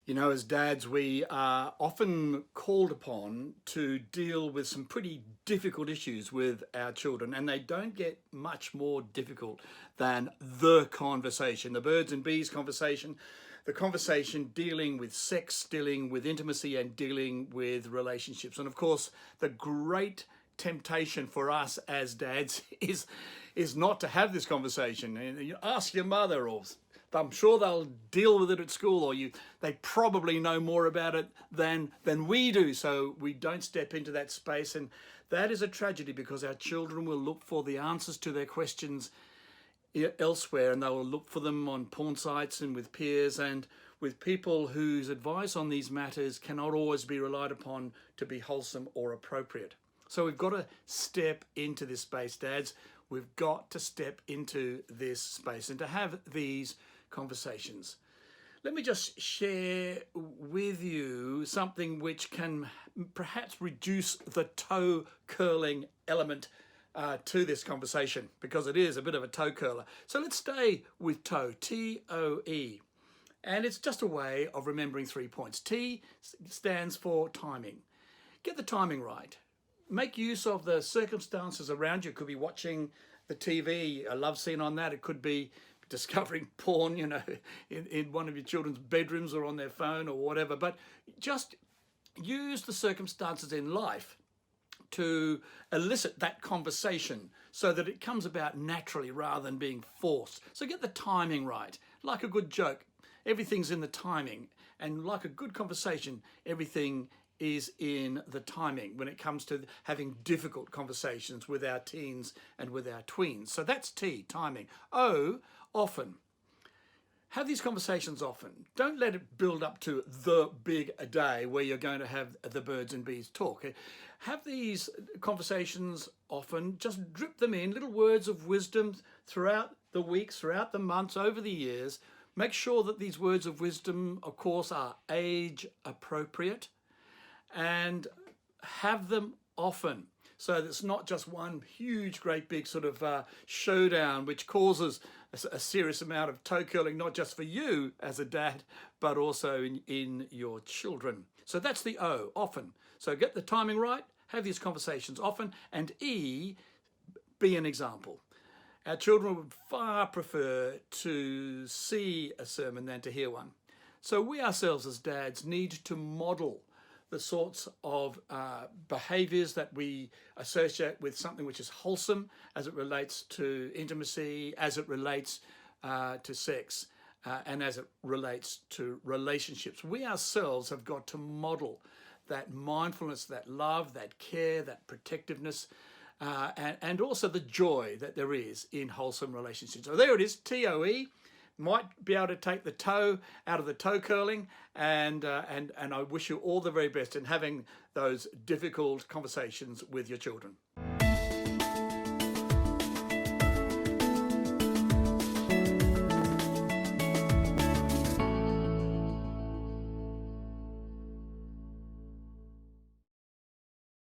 You know, as dads, we are often called upon to deal with some pretty difficult issues with our children, and they don't get much more difficult than the conversation, the birds and bees conversation, the conversation dealing with sex, dealing with intimacy, and dealing with relationships. And of course, the great temptation for us as dads is not to have this conversation. And you ask your mother, or I'm sure they'll deal with it at school, or they probably know more about it than we do, so we don't step into that space. And that is a tragedy, because our children will look for the answers to their questions elsewhere, and they will look for them on porn sites and with peers and with people whose advice on these matters cannot always be relied upon to be wholesome or appropriate. So we've got to step into this space, dads. We've got to step into this space and to have these conversations. Let me just share with you something which can perhaps reduce the toe curling element to this conversation, because it is a bit of a toe curler. So let's stay with toe, T-O-E. And it's just a way of remembering 3 points. T stands for timing. Get the timing right. Make use of the circumstances around you. It could be watching the TV, a love scene on that. It could be discovering porn, in one of your children's bedrooms or on their phone or whatever. But just use the circumstances in life to elicit that conversation so that it comes about naturally rather than being forced. So get the timing right. Like a good joke, everything's in the timing. And like a good conversation, everything is in the timing when it comes to having difficult conversations with our teens and with our tweens. So that's T, timing. O, often. Have these conversations often. Don't let it build up to the big day where you're going to have the birds and bees talk. Have these conversations often. Just drip them in, little words of wisdom throughout the weeks, throughout the months, over the years. Make sure that these words of wisdom, of course, are age appropriate, and have them often, so that it's not just one huge, great big sort of showdown which causes a serious amount of toe curling, not just for you as a dad, but also in your children. So that's the O, often. So get the timing right, have these conversations often, and E, be an example. Our children would far prefer to see a sermon than to hear one. So we ourselves as dads need to model the sorts of behaviours that we associate with something which is wholesome as it relates to intimacy, as it relates to sex, and as it relates to relationships. We ourselves have got to model that mindfulness, that love, that care, that protectiveness, and also the joy that there is in wholesome relationships. So there it is, T-O-E. Might be able to take the toe out of the toe curling, and I wish you all the very best in having those difficult conversations with your children.